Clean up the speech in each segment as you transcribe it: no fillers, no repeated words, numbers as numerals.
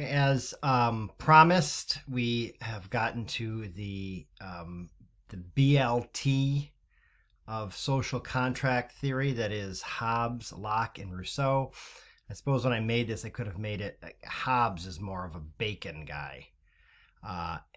As promised, we have gotten to the BLT of social contract theory, that is Hobbes, Locke, and Rousseau. I suppose when I made this, I could have made it Hobbes is more of a bacon guy,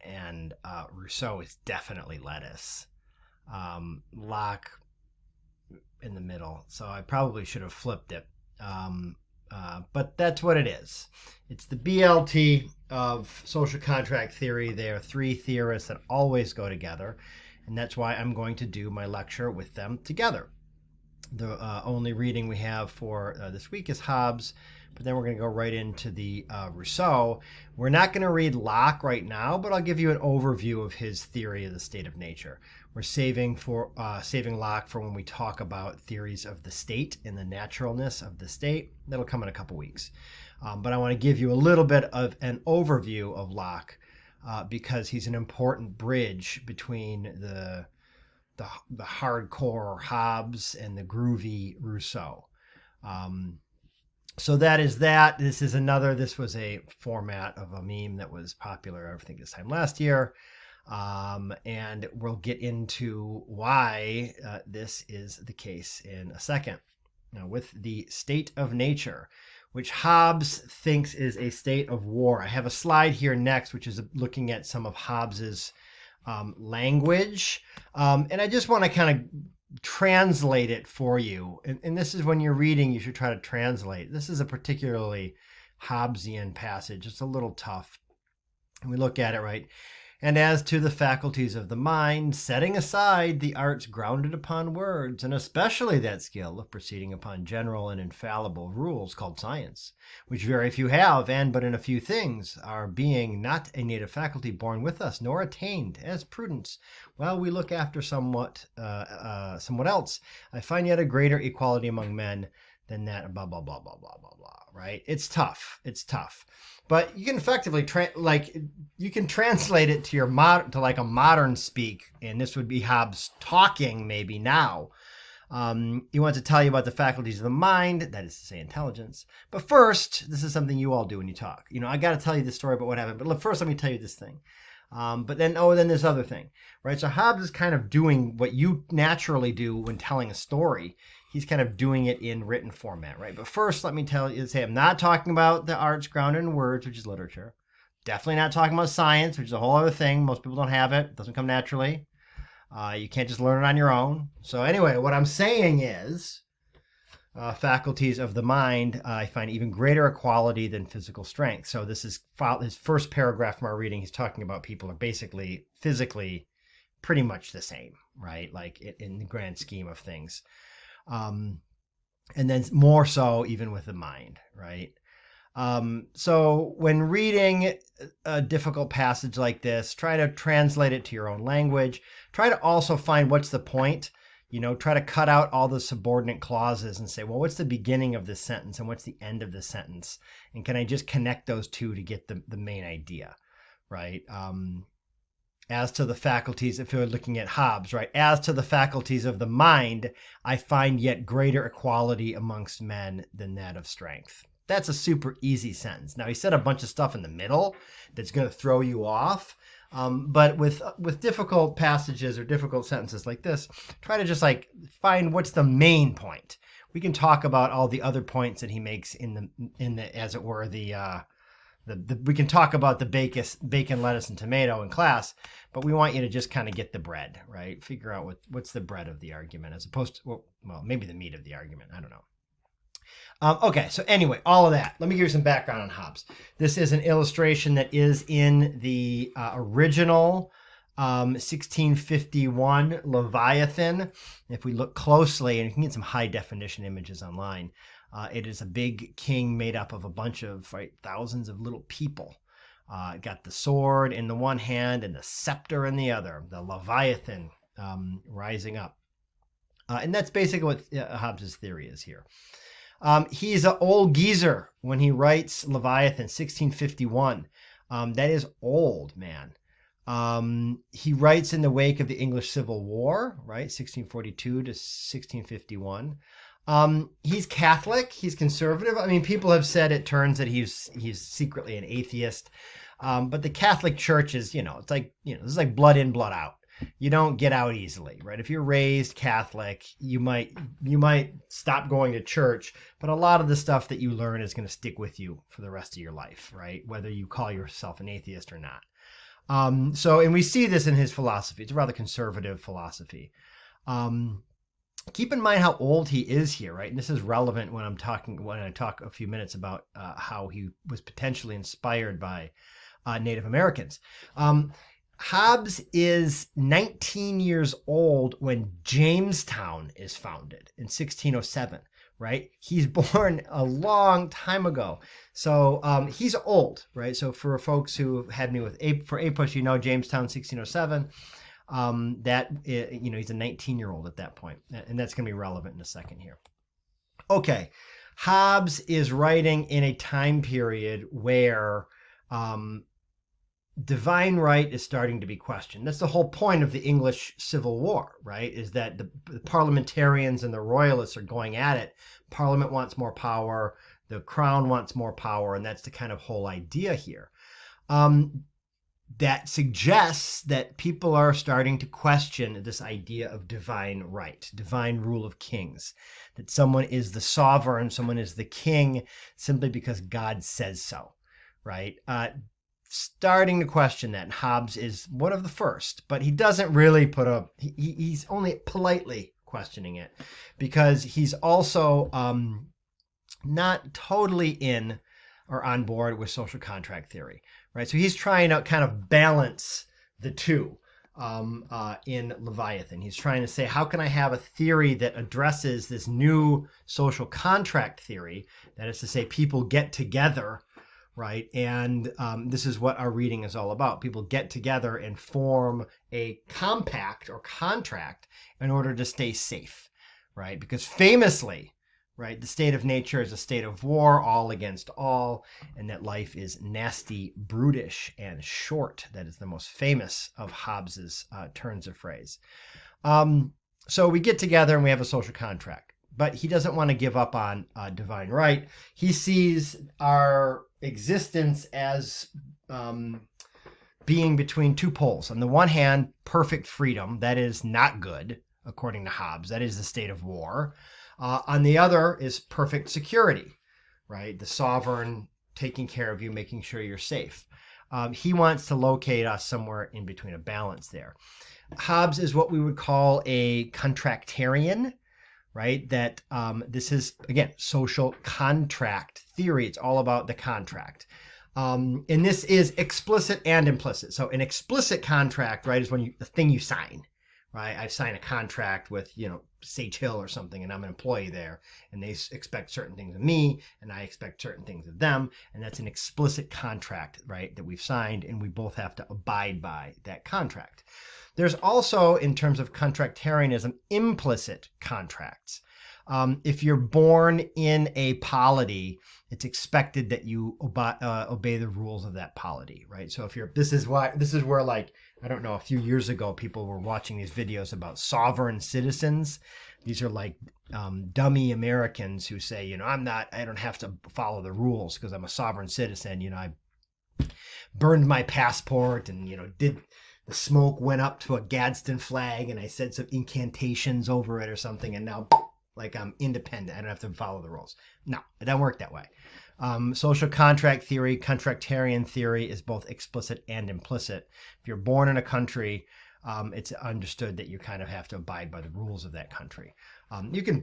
and Rousseau is definitely lettuce. Locke in the middle, so I probably should have flipped it. But that's what it is. It's the BLT of social contract theory. There are three theorists that always go together, and that's why I'm going to do my lecture with them together. The only reading we have for this week is Hobbes, but then we're going to go right into the Rousseau. We're not going to read Locke right now, but I'll give you an overview of his theory of the state of nature. We're saving Locke for when we talk about theories of the state and the naturalness of the state. That'll come in a couple weeks. But I want to give you a little bit of an overview of Locke because he's an important bridge between the hardcore Hobbes and the groovy Rousseau. So that is that. This was a format of a meme that was popular, I think, this time last year. And we'll get into why this is the case in a second. Now, with the state of nature, which Hobbes thinks is a state of war. I have a slide here next, which is looking at some of Hobbes's language. And I just want to kind of translate it for you. And this is when you're reading, you should try to translate. This is a particularly Hobbesian passage. It's a little tough. And we look at it, right? And as to the faculties of the mind, setting aside the arts grounded upon words, and especially that skill of proceeding upon general and infallible rules called science, which very few have, and but in a few things, our being not a native faculty born with us, nor attained as prudence, while we look after somewhat else, I find yet a greater equality among men than that, blah, blah, blah, blah, blah, blah, blah, right? It's tough. But you can effectively you can translate it to like a modern speak, and this would be Hobbes talking maybe now. He wants to tell you about the faculties of the mind, that is to say intelligence. But first, this is something you all do when you talk. I got to tell you the story about what happened, but first let me tell you this thing. But then this other thing, right? So Hobbes is kind of doing what you naturally do when telling a story. He's kind of doing it in written format, right? But first, let me say I'm not talking about the arts grounded in words, which is literature. Definitely not talking about science, which is a whole other thing. Most people don't have it. It doesn't come naturally. You can't just learn it on your own. So anyway, what I'm saying is faculties of the mind, I find even greater equality than physical strength. So this is his first paragraph from our reading. He's talking about people are basically physically pretty much the same, right? Like in the grand scheme of things. And then more so even with the mind, right? So when reading a difficult passage like this, try to translate it to your own language. Try to also find what's the point. Try to cut out all the subordinate clauses and say, well, what's the beginning of this sentence and what's the end of this sentence? And can I just connect those two to get the main idea, right? As to the faculties, if you're looking at Hobbes, right? As to the faculties of the mind, I find yet greater equality amongst men than that of strength. That's a super easy sentence. Now, he said a bunch of stuff in the middle that's going to throw you off. But with difficult passages or difficult sentences like this, try to just find what's the main point. We can talk about all the other points that he makes in the as it were, we can talk about the bacon, lettuce, and tomato in class, but we want you to just kind of get the bread, right? Figure out what's the bread of the argument as opposed to, well, maybe the meat of the argument. I don't know. Okay, so anyway, all of that. Let me give you some background on Hobbes. This is an illustration that is in the original 1651 Leviathan. If we look closely, and you can get some high definition images online, it is a big king made up of a bunch of thousands of little people. Got the sword in the one hand and the scepter in the other, the Leviathan rising up. And that's basically what Hobbes' theory is here. He's an old geezer when he writes Leviathan, 1651. That is old, man. He writes in the wake of the English Civil War, right, 1642 to 1651. He's Catholic. He's conservative. I mean, people have said at turns that he's secretly an atheist. But the Catholic Church is, it's like, this is like blood in, blood out. You don't get out easily, right? If you're raised Catholic, you might stop going to church, but a lot of the stuff that you learn is going to stick with you for the rest of your life, right? Whether you call yourself an atheist or not. And we see this in his philosophy. It's a rather conservative philosophy. Keep in mind how old he is here, right? And this is relevant when I talk a few minutes about how he was potentially inspired by Native Americans. Hobbes is 19 years old when Jamestown is founded in 1607, right? He's born a long time ago. So he's old, right? So for folks who had me with APUSH, Jamestown 1607. He's a 19-year-old at that point, and that's going to be relevant in a second here. Okay, Hobbes is writing in a time period where divine right is starting to be questioned. That's the whole point of the English Civil War, right? Is that the parliamentarians and the royalists are going at it. Parliament wants more power, the crown wants more power, and that's the kind of whole idea here. That suggests that people are starting to question this idea of divine right, divine rule of kings, that someone is the sovereign, someone is the king simply because God says so, right? Starting to question that. And Hobbes is one of the first, but he doesn't really he's only politely questioning it because he's also not totally in or on board with social contract theory, right? So he's trying to kind of balance the two in Leviathan. He's trying to say, how can I have a theory that addresses this new social contract theory? That is to say, people get together, right? And this is what our reading is all about. People get together and form a compact or contract in order to stay safe, right? Because famously, right, the state of nature is a state of war, all against all, and that life is nasty, brutish, and short. That is the most famous of Hobbes's turns of phrase. So we get together and we have a social contract, but he doesn't want to give up on divine right. He sees our existence as being between two poles. On the one hand, perfect freedom, that is not good, according to Hobbes. That is the state of war. On the other is perfect security, right? The sovereign taking care of you, making sure you're safe. He wants to locate us somewhere in between, a balance there. Hobbes is what we would call a contractarian, right? That this is, again, social contract theory. It's all about the contract. And this is explicit and implicit. So an explicit contract, right, is when the thing you sign, right? I sign a contract with, Sage Hill or something, and I'm an employee there, and they expect certain things of me, and I expect certain things of them, and that's an explicit contract, right, that we've signed, and we both have to abide by that contract. There's also, in terms of contractarianism, implicit contracts. If you're born in a polity, it's expected that you obey the rules of that polity, right? So this is where, like, I don't know, a few years ago, people were watching these videos about sovereign citizens. These are like dummy Americans who say, I don't have to follow the rules because I'm a sovereign citizen. I burned my passport and, the smoke went up to a Gadsden flag and I said some incantations over it or something. And now, like, I'm independent. I don't have to follow the rules. No, it doesn't work that way. Social contract theory, contractarian theory is both explicit and implicit. If you're born in a country, it's understood that you kind of have to abide by the rules of that country. You could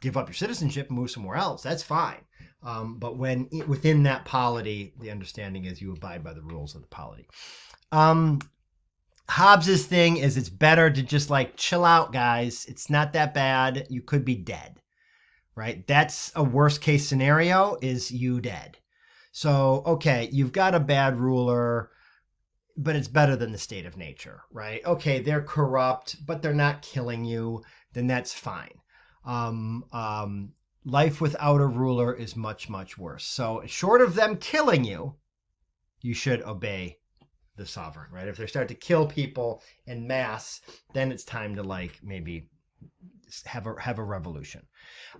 give up your citizenship and move somewhere else. That's fine. But within that polity, the understanding is you abide by the rules of the polity. Hobbes's thing is it's better to just chill out, guys. It's not that bad. You could be dead, right? That's a worst case scenario, is you dead. So, okay, you've got a bad ruler, but it's better than the state of nature, right? Okay, they're corrupt, but they're not killing you. Then that's fine. Life without a ruler is much, much worse. So short of them killing you, you should obey the sovereign, right? If they start to kill people en masse, then it's time to maybe have a revolution.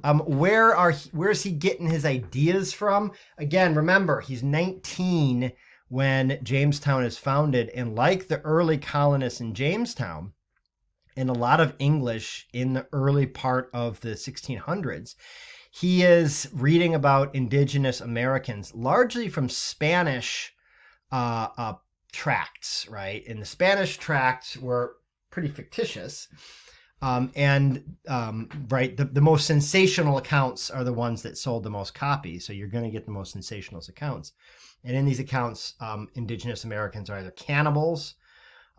Where's he getting his ideas from? Again, remember, he's 19 when Jamestown is founded, and like the early colonists in Jamestown, and a lot of English in the early part of the 1600s, he is reading about indigenous Americans, largely from Spanish tracts, right? And the Spanish tracts were pretty fictitious. Right, the most sensational accounts are the ones that sold the most copies. So you're going to get the most sensational accounts. And in these accounts, indigenous Americans are either cannibals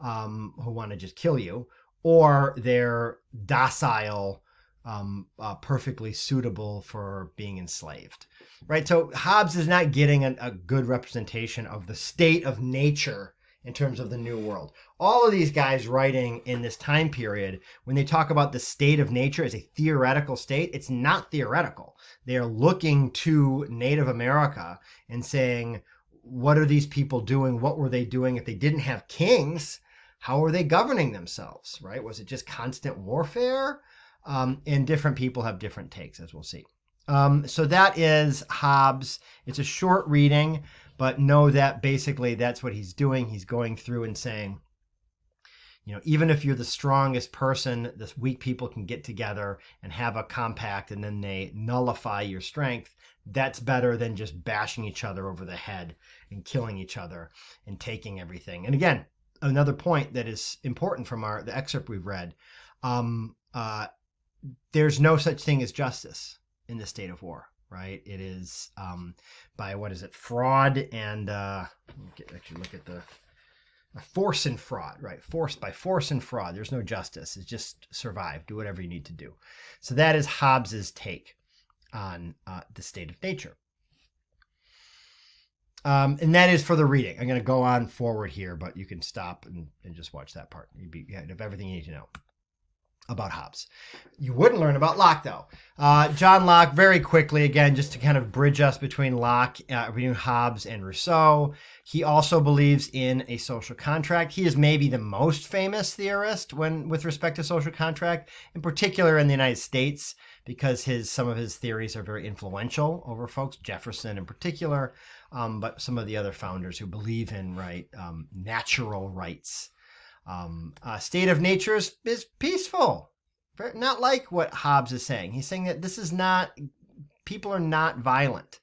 who want to just kill you, or they're docile, perfectly suitable for being enslaved, right? So Hobbes is not getting a good representation of the state of nature in terms of the New World. All of these guys writing in this time period, when they talk about the state of nature as a theoretical state, it's not theoretical. They are looking to Native America and saying, what are these people doing? What were they doing? If they didn't have kings, how were they governing themselves, right? Was it just constant warfare? And different people have different takes, as we'll see. So that is Hobbes. It's a short reading, but know that basically that's what he's doing. He's going through and saying, even if you're the strongest person, the weak people can get together and have a compact, and then they nullify your strength. That's better than just bashing each other over the head and killing each other and taking everything. And again, another point that is important from the excerpt we've read, there's no such thing as justice in the state of war, right? It is by, fraud and, look at the force and fraud, right? By force and fraud. There's no justice. It's just survive, do whatever you need to do. So that is Hobbes's take on the state of nature. And that is for the reading. I'm going to go on forward here, but you can stop and just watch that part. You have everything you need to know about Hobbes. You wouldn't learn about Locke, though. John Locke, very quickly, again, just to kind of bridge us between between Hobbes and Rousseau. He also believes in a social contract. He is maybe the most famous theorist with respect to social contract, in particular in the United States, because some of his theories are very influential over folks, Jefferson in particular, but some of the other founders who believe in natural rights. State of nature is peaceful, not like what Hobbes is saying. He's saying that people are not violent.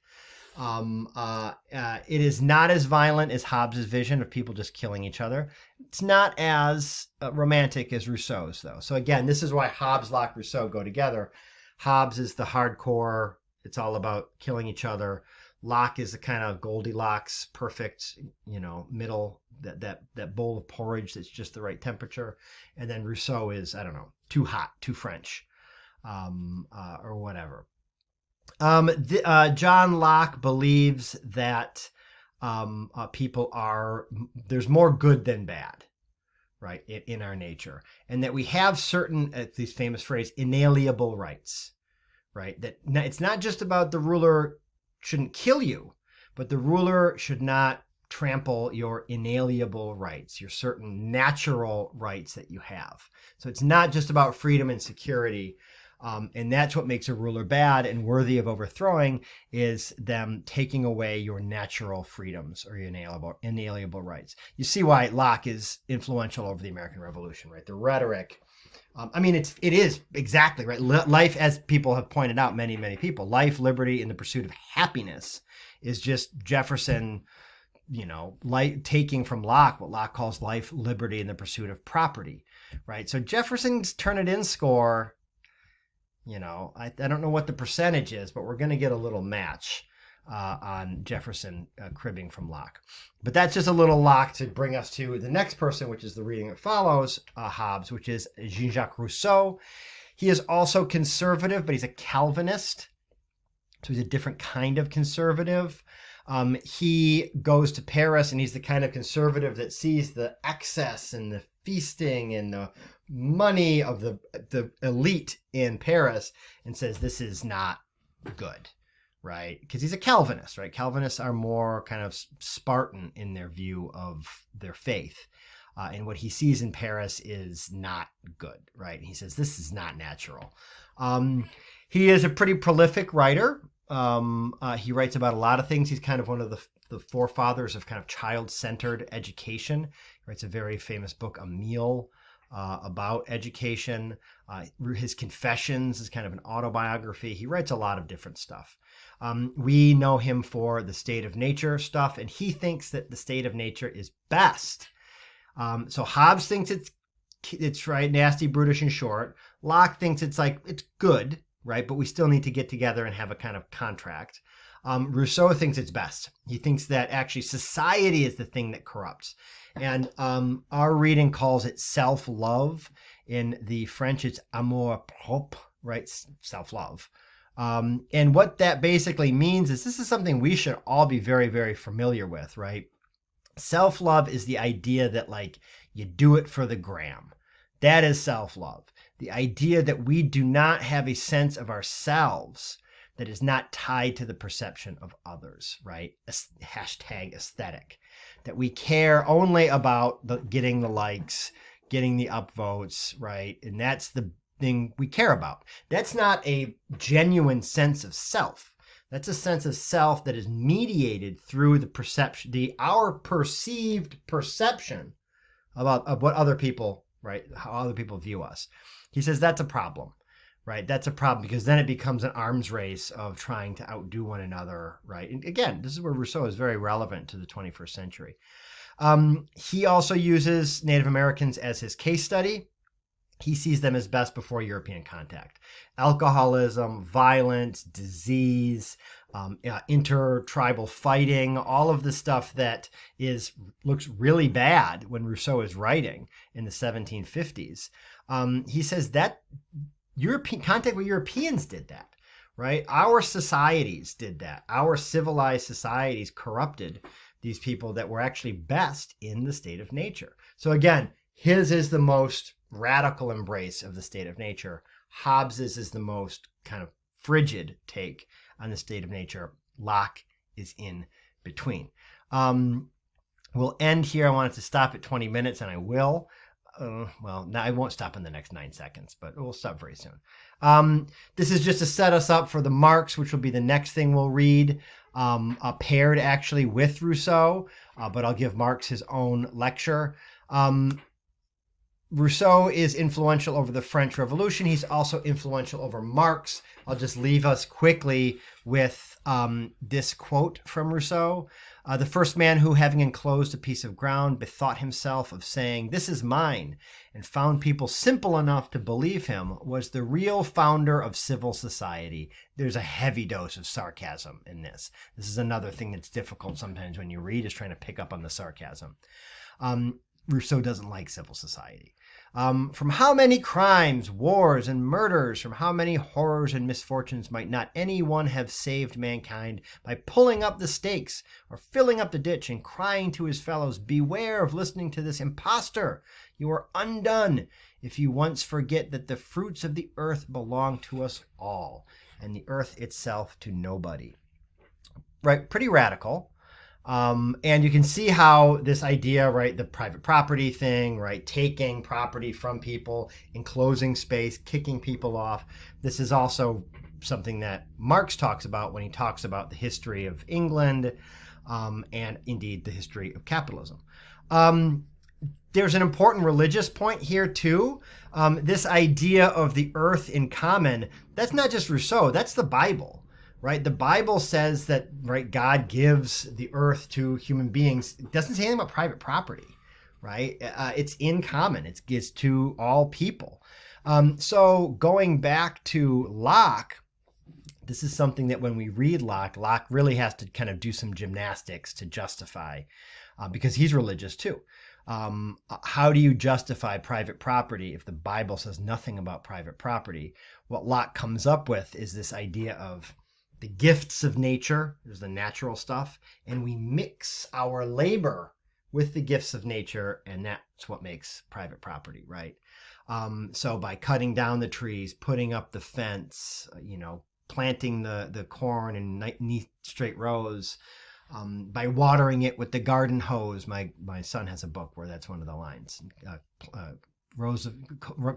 It is not as violent as Hobbes' vision of people just killing each other. It's not as romantic as Rousseau's, though. So again, this is why Hobbes, Locke, Rousseau go together. Hobbes is the hardcore. It's all about killing each other. Locke is the kind of Goldilocks, perfect, middle, that bowl of porridge that's just the right temperature. And then Rousseau is, I don't know, too hot, too French, or whatever. John Locke believes that there's more good than bad, right, in our nature. And that we have certain, these famous phrase, inalienable rights, right? That it's not just about the ruler shouldn't kill you, but the ruler should not trample your inalienable rights, your certain natural rights that you have. So it's not just about freedom and security. And that's what makes a ruler bad and worthy of overthrowing, is them taking away your natural freedoms or your inalienable rights. You see why Locke is influential over the American Revolution, right? The rhetoric. It is exactly right. Life, as people have pointed out, many, many people, life, liberty, and the pursuit of happiness is just Jefferson, taking from Locke what Locke calls life, liberty, and the pursuit of property, right? So Jefferson's Turnitin score, I don't know what the percentage is, but we're going to get a little match on Jefferson cribbing from Locke. But that's just a little Locke to bring us to the next person, which is the reading that follows Hobbes, which is Jean-Jacques Rousseau. He is also conservative, but he's a Calvinist. So he's a different kind of conservative. He goes to Paris, and he's the kind of conservative that sees the excess and the feasting and the money of the elite in Paris and says this is not good, right? Because he's a Calvinist, right? Calvinists are more kind of Spartan in their view of their faith. and what he sees in Paris is not good, right? He says this is not natural. He is a pretty prolific writer. He writes about a lot of things. He's kind of one of the forefathers of kind of child-centered education. He writes a very famous book, Emile, about education. His Confessions is kind of an autobiography. He writes a lot of different stuff. We know him for the state of nature stuff, and he thinks that the state of nature is best. So Hobbes thinks it's right, nasty, brutish, and short. Locke thinks it's good, right? But we still need to get together and have a kind of contract. Rousseau thinks it's best. He thinks that actually society is the thing that corrupts. And our reading calls it self-love. In the French, it's amour propre, right? Self-love. And what that basically means is this is something we should all be very, very familiar with, right? Self-love is the idea that you do it for the gram. That is self-love. The idea that we do not have a sense of ourselves that is not tied to the perception of others, right? Hashtag aesthetic. That we care only about getting the likes, getting the upvotes, right? And that's the thing we care about. That's not a genuine sense of self. That's a sense of self that is mediated through the perception, our perceived perception of what other people, right? How other people view us. He says that's a problem, right? That's a problem because then it becomes an arms race of trying to outdo one another, right? And again, this is where Rousseau is very relevant to the 21st century. He also uses Native Americans as his case study. He sees them as best before European contact. Alcoholism, violence, disease, intertribal fighting, all of the stuff that looks really bad when Rousseau is writing in the 1750s. He says that European contact with Europeans did that, right? Our societies did that. Our civilized societies corrupted these people that were actually best in the state of nature. So again, his is the most radical embrace of the state of nature. Hobbes's is the most kind of frigid take on the state of nature. Locke is in between. We'll end here. I wanted to stop at 20 minutes, and I will. Well, I won't stop in the next 9 seconds, but we'll stop very soon. This is just to set us up for the Marx, which will be the next thing we'll read, paired actually with Rousseau, but I'll give Marx his own lecture. Rousseau is influential over the French Revolution. He's also influential over Marx. I'll just leave us quickly with this quote from Rousseau. The first man who, having enclosed a piece of ground, bethought himself of saying, "This is mine," and found people simple enough to believe him, was the real founder of civil society. There's a heavy dose of sarcasm in this. This is another thing that's difficult sometimes when you read, is trying to pick up on the sarcasm. Rousseau doesn't like civil society. From how many crimes, wars, and murders, from how many horrors and misfortunes might not any one have saved mankind by pulling up the stakes or filling up the ditch and crying to his fellows, "Beware of listening to this impostor. You are undone if you once forget that the fruits of the earth belong to us all, and the earth itself to nobody." Right? Pretty radical. And you can see how this idea, right, the private property thing, right, taking property from people, enclosing space, kicking people off. This is also something that Marx talks about when he talks about the history of England, and indeed the history of capitalism. There's an important religious point here too. This idea of the earth in common, that's not just Rousseau, that's the Bible. Right, the Bible says that, right, God gives the earth to human beings. It doesn't say anything about private property, right? It's in common. It's to all people. So going back to Locke, this is something that when we read Locke, Locke really has to kind of do some gymnastics to justify, because he's religious too. How do you justify private property if the Bible says nothing about private property? What Locke comes up with is this idea of the gifts of nature, there's the natural stuff, and we mix our labor with the gifts of nature, and that's what makes private property, right? So by cutting down the trees, putting up the fence, planting the corn in neat straight rows, by watering it with the garden hose. My son has a book where that's one of the lines. Rows of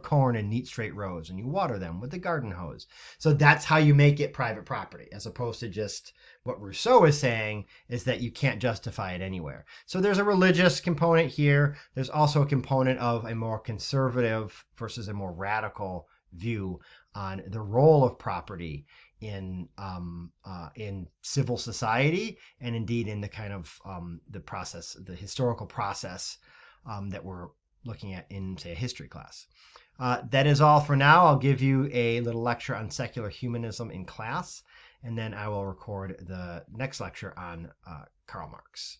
corn in neat straight rows, and you water them with the garden hose. So that's how you make it private property, as opposed to just what Rousseau is saying is that you can't justify it anywhere. So there's a religious component here. There's also a component of a more conservative versus a more radical view on the role of property in civil society, and indeed in the kind of the process, the historical process that we're looking at in, say, a history class. That is all for now. I'll give you a little lecture on secular humanism in class, and then I will record the next lecture on Karl Marx.